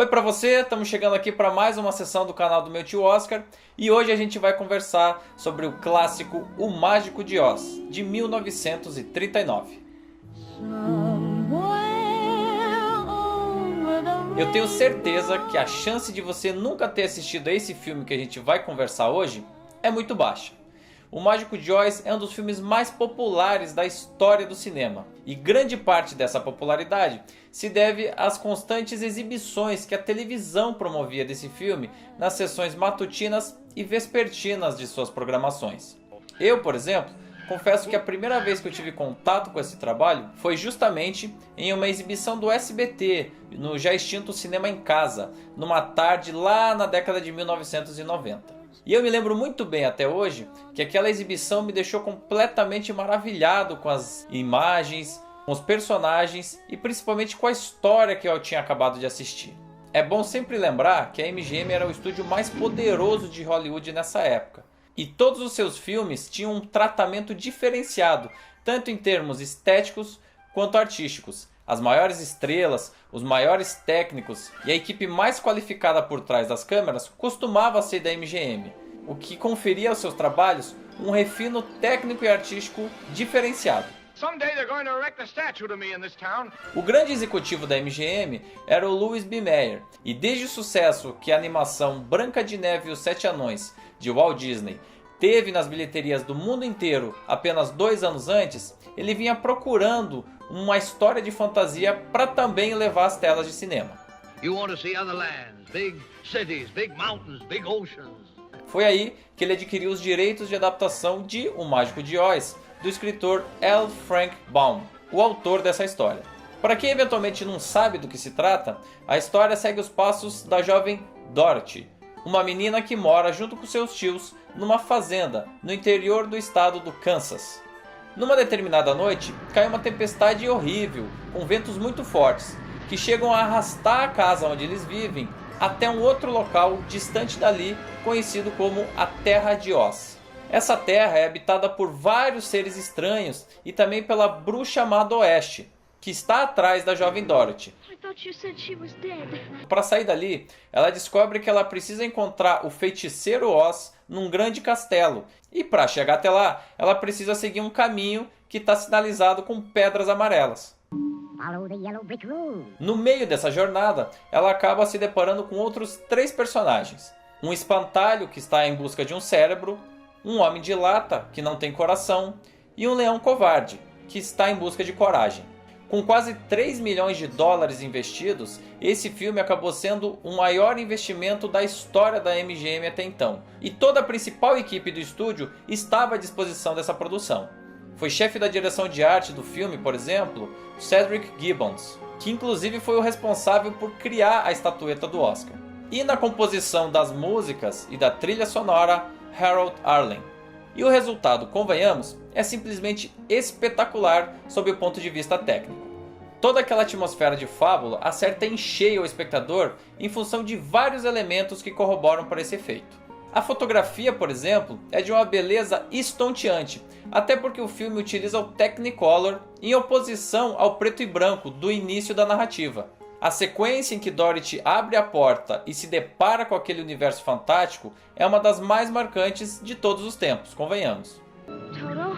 Oi pra você, estamos chegando aqui para mais uma sessão do canal do meu tio Oscar e hoje a gente vai conversar sobre o clássico O Mágico de Oz, de 1939. Eu tenho certeza que a chance de você nunca ter assistido a esse filme que a gente vai conversar hoje é muito baixa. O Mágico de Oz é um dos filmes mais populares da história do cinema, e grande parte dessa popularidade se deve às constantes exibições que a televisão promovia desse filme nas sessões matutinas e vespertinas de suas programações. Eu, por exemplo, confesso que a primeira vez que eu tive contato com esse trabalho foi justamente em uma exibição do SBT, no já extinto Cinema em Casa, numa tarde lá na década de 1990. E eu me lembro muito bem até hoje que aquela exibição me deixou completamente maravilhado com as imagens, com os personagens e principalmente com a história que eu tinha acabado de assistir. É bom sempre lembrar que a MGM era o estúdio mais poderoso de Hollywood nessa época. E todos os seus filmes tinham um tratamento diferenciado, tanto em termos estéticos quanto artísticos. As maiores estrelas, os maiores técnicos e a equipe mais qualificada por trás das câmeras costumava ser da MGM, o que conferia aos seus trabalhos um refino técnico e artístico diferenciado. O grande executivo da MGM era o Louis B. Mayer, e desde o sucesso que a animação Branca de Neve e os Sete Anões, de Walt Disney, teve nas bilheterias do mundo inteiro apenas 2 anos antes, ele vinha procurando uma história de fantasia para também levar às telas de cinema. Foi aí que ele adquiriu os direitos de adaptação de O Mágico de Oz, do escritor L. Frank Baum, o autor dessa história. Para quem eventualmente não sabe do que se trata, a história segue os passos da jovem Dorothy, uma menina que mora junto com seus tios numa fazenda no interior do estado do Kansas. Numa determinada noite, cai uma tempestade horrível, com ventos muito fortes, que chegam a arrastar a casa onde eles vivem até um outro local distante dali, conhecido como a Terra de Oz. Essa terra é habitada por vários seres estranhos e também pela bruxa má do oeste, que está atrás da jovem Dorothy. Para sair dali, ela descobre que ela precisa encontrar o feiticeiro Oz num grande castelo. E para chegar até lá, ela precisa seguir um caminho que está sinalizado com pedras amarelas. No meio dessa jornada, ela acaba se deparando com outros 3 personagens. Um espantalho que está em busca de um cérebro, um homem de lata que não tem coração e um leão covarde que está em busca de coragem. Com quase 3 milhões de dólares investidos, esse filme acabou sendo o maior investimento da história da MGM até então. E toda a principal equipe do estúdio estava à disposição dessa produção. Foi chefe da direção de arte do filme, por exemplo, Cedric Gibbons, que inclusive foi o responsável por criar a estatueta do Oscar. E na composição das músicas e da trilha sonora, Harold Arlen. E o resultado, convenhamos, é simplesmente espetacular sob o ponto de vista técnico. Toda aquela atmosfera de fábula acerta em cheio o espectador em função de vários elementos que corroboram para esse efeito. A fotografia, por exemplo, é de uma beleza estonteante, até porque o filme utiliza o Technicolor em oposição ao preto e branco do início da narrativa. A sequência em que Dorothy abre a porta e se depara com aquele universo fantástico é uma das mais marcantes de todos os tempos, convenhamos. Toto,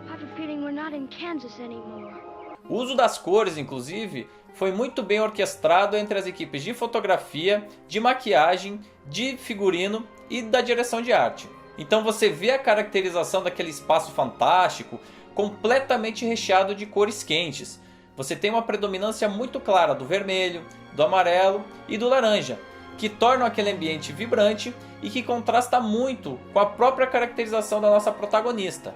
I have a feeling we're not in Kansas anymore. O uso das cores, inclusive, foi muito bem orquestrado entre as equipes de fotografia, de maquiagem, de figurino e da direção de arte. Então você vê a caracterização daquele espaço fantástico completamente recheado de cores quentes. Você tem uma predominância muito clara do vermelho, do amarelo e do laranja, que tornam aquele ambiente vibrante e que contrasta muito com a própria caracterização da nossa protagonista.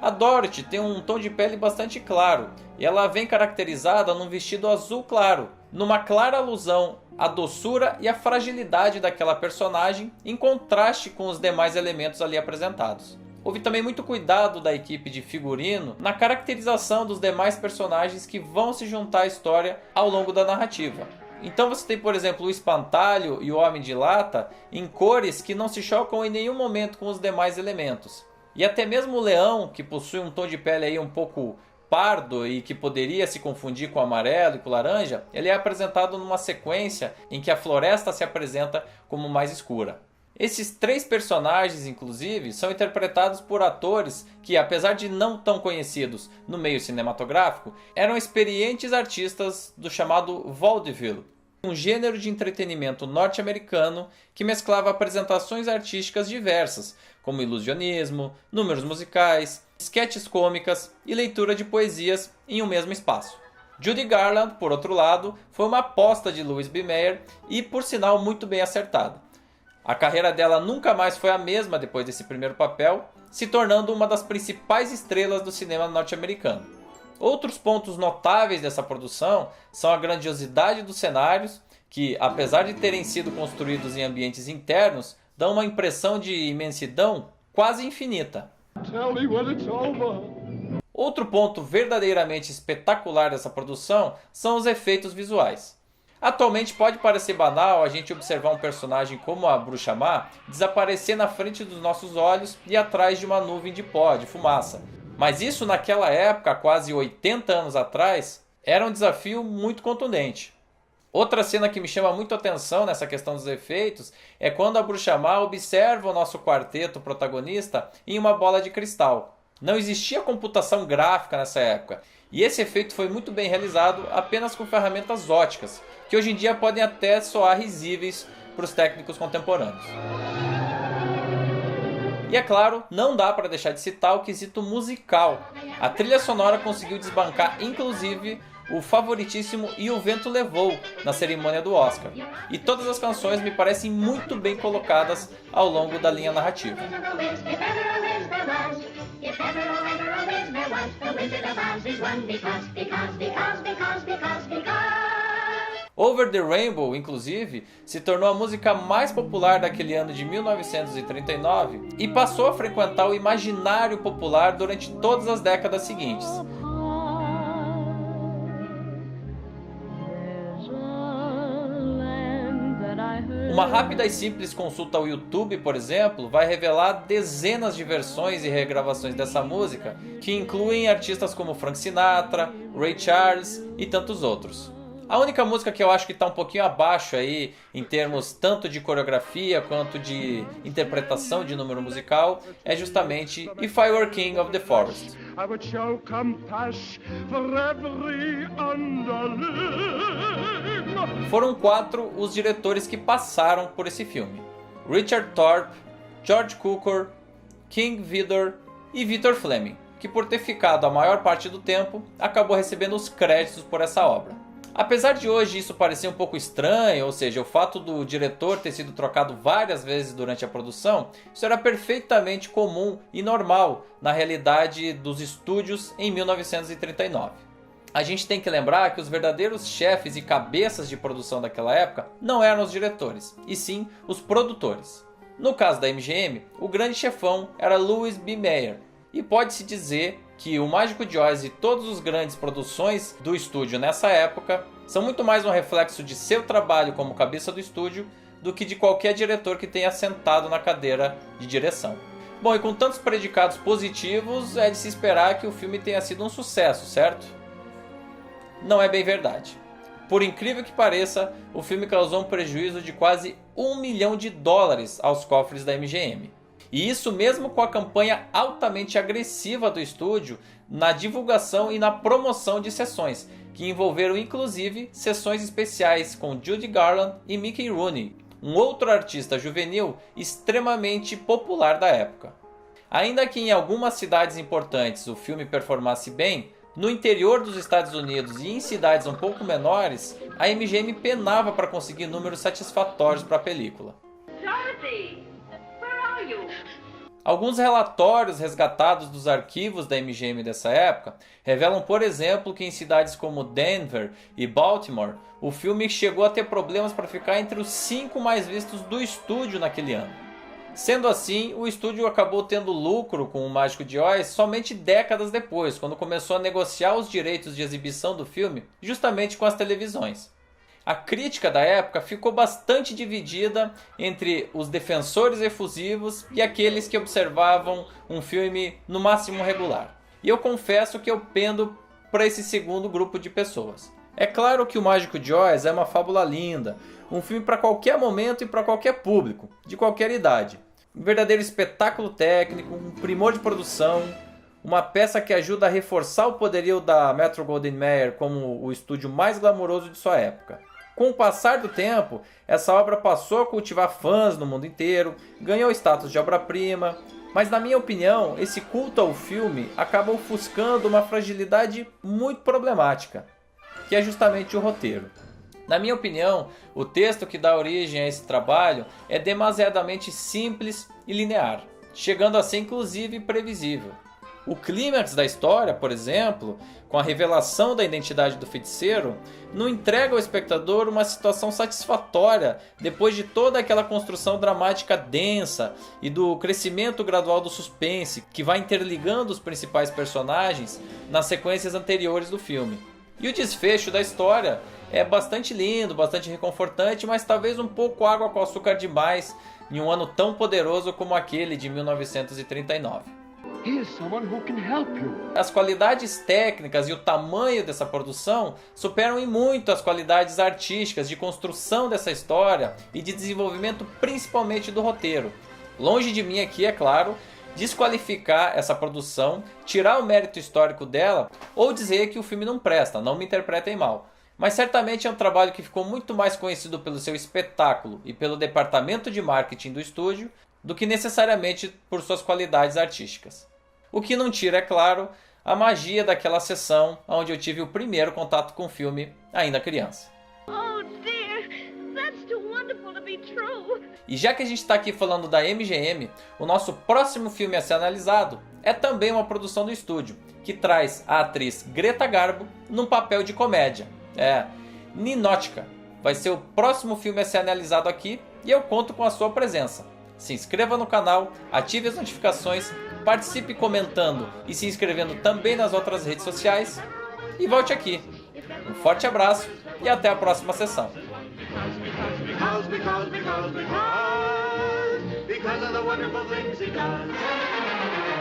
A Dorothy tem um tom de pele bastante claro e ela vem caracterizada num vestido azul claro, numa clara alusão à doçura e à fragilidade daquela personagem em contraste com os demais elementos ali apresentados. Houve também muito cuidado da equipe de figurino na caracterização dos demais personagens que vão se juntar à história ao longo da narrativa. Então você tem, por exemplo, o espantalho e o homem de lata em cores que não se chocam em nenhum momento com os demais elementos. E até mesmo o leão, que possui um tom de pele aí um pouco pardo e que poderia se confundir com o amarelo e com o laranja, ele é apresentado numa sequência em que a floresta se apresenta como mais escura. Esses 3 personagens, inclusive, são interpretados por atores que, apesar de não tão conhecidos no meio cinematográfico, eram experientes artistas do chamado vaudeville, um gênero de entretenimento norte-americano que mesclava apresentações artísticas diversas, como ilusionismo, números musicais, esquetes cômicas e leitura de poesias em um mesmo espaço. Judy Garland, por outro lado, foi uma aposta de Louis B. Mayer e, por sinal, muito bem acertada. A carreira dela nunca mais foi a mesma depois desse primeiro papel, se tornando uma das principais estrelas do cinema norte-americano. Outros pontos notáveis dessa produção são a grandiosidade dos cenários, que, apesar de terem sido construídos em ambientes internos, dão uma impressão de imensidão quase infinita. Outro ponto verdadeiramente espetacular dessa produção são os efeitos visuais. Atualmente pode parecer banal a gente observar um personagem como a Bruxa Má desaparecer na frente dos nossos olhos e atrás de uma nuvem de pó, de fumaça. Mas isso naquela época, quase 80 anos atrás, era um desafio muito contundente. Outra cena que me chama muito a atenção nessa questão dos efeitos é quando a Bruxa Má observa o nosso quarteto protagonista em uma bola de cristal. Não existia computação gráfica nessa época, e esse efeito foi muito bem realizado apenas com ferramentas óticas, que hoje em dia podem até soar risíveis para os técnicos contemporâneos. E é claro, não dá para deixar de citar o quesito musical. A trilha sonora conseguiu desbancar inclusive o favoritíssimo E o Vento Levou na cerimônia do Oscar. E todas as canções me parecem muito bem colocadas ao longo da linha narrativa. Over the Rainbow, inclusive, se tornou a música mais popular daquele ano de 1939 e passou a frequentar o imaginário popular durante todas as décadas seguintes. Uma rápida e simples consulta ao YouTube, por exemplo, vai revelar dezenas de versões e regravações dessa música, que incluem artistas como Frank Sinatra, Ray Charles e tantos outros. A única música que eu acho que está um pouquinho abaixo aí, em termos tanto de coreografia quanto de interpretação de número musical, é justamente If I Were King of the Forest. Foram 4 os diretores que passaram por esse filme: Richard Thorpe, George Cukor, King Vidor e Victor Fleming, que por ter ficado a maior parte do tempo, acabou recebendo os créditos por essa obra. Apesar de hoje isso parecer um pouco estranho, ou seja, o fato do diretor ter sido trocado várias vezes durante a produção, isso era perfeitamente comum e normal na realidade dos estúdios em 1939. A gente tem que lembrar que os verdadeiros chefes e cabeças de produção daquela época não eram os diretores, e sim os produtores. No caso da MGM, o grande chefão era Louis B. Mayer, e pode-se dizer que o Mágico de Oz e todas as grandes produções do estúdio nessa época são muito mais um reflexo de seu trabalho como cabeça do estúdio do que de qualquer diretor que tenha sentado na cadeira de direção. Bom, e com tantos predicados positivos, é de se esperar que o filme tenha sido um sucesso, certo? Não é bem verdade. Por incrível que pareça, o filme causou um prejuízo de quase $1 milhão aos cofres da MGM. E isso mesmo com a campanha altamente agressiva do estúdio na divulgação e na promoção de sessões, que envolveram inclusive sessões especiais com Judy Garland e Mickey Rooney, um outro artista juvenil extremamente popular da época. Ainda que em algumas cidades importantes o filme performasse bem, no interior dos Estados Unidos e em cidades um pouco menores, a MGM penava para conseguir números satisfatórios para a película. Alguns relatórios resgatados dos arquivos da MGM dessa época revelam, por exemplo, que em cidades como Denver e Baltimore, o filme chegou a ter problemas para ficar entre os 5 mais vistos do estúdio naquele ano. Sendo assim, o estúdio acabou tendo lucro com o Mágico de Oz somente décadas depois, quando começou a negociar os direitos de exibição do filme justamente com as televisões. A crítica da época ficou bastante dividida entre os defensores efusivos e aqueles que observavam um filme no máximo regular. e eu confesso que eu pendo para esse segundo grupo de pessoas. É claro que O Mágico de Oz é uma fábula linda, um filme para qualquer momento e para qualquer público, de qualquer idade. Um verdadeiro espetáculo técnico, um primor de produção, uma peça que ajuda a reforçar o poderio da Metro-Goldwyn-Mayer como o estúdio mais glamouroso de sua época. Com o passar do tempo, essa obra passou a cultivar fãs no mundo inteiro, ganhou status de obra-prima, mas na minha opinião, esse culto ao filme acaba ofuscando uma fragilidade muito problemática, que é justamente o roteiro. Na minha opinião, o texto que dá origem a esse trabalho é demasiadamente simples e linear, chegando a ser inclusive previsível. O clímax da história, por exemplo, com a revelação da identidade do feiticeiro, não entrega ao espectador uma situação satisfatória depois de toda aquela construção dramática densa e do crescimento gradual do suspense que vai interligando os principais personagens nas sequências anteriores do filme. E o desfecho da história é bastante lindo, bastante reconfortante, mas talvez um pouco água com açúcar demais em um ano tão poderoso como aquele de 1939. As qualidades técnicas e o tamanho dessa produção superam em muito as qualidades artísticas de construção dessa história e de desenvolvimento principalmente do roteiro. Longe de mim aqui, é claro, desqualificar essa produção, tirar o mérito histórico dela ou dizer que o filme não presta, não me interpretem mal. Mas certamente é um trabalho que ficou muito mais conhecido pelo seu espetáculo e pelo departamento de marketing do estúdio do que necessariamente por suas qualidades artísticas. O que não tira, é claro, a magia daquela sessão onde eu tive o primeiro contato com o filme ainda criança. Oh dear, that's too wonderful to be true. E já que a gente está aqui falando da MGM, o nosso próximo filme a ser analisado é também uma produção do estúdio, que traz a atriz Greta Garbo num papel de comédia. Ninotchka vai ser o próximo filme a ser analisado aqui e eu conto com a sua presença. Se inscreva no canal, ative as notificações, participe comentando e se inscrevendo também nas outras redes sociais e volte aqui. Um forte abraço e até a próxima sessão. Because of the wonderful things he does.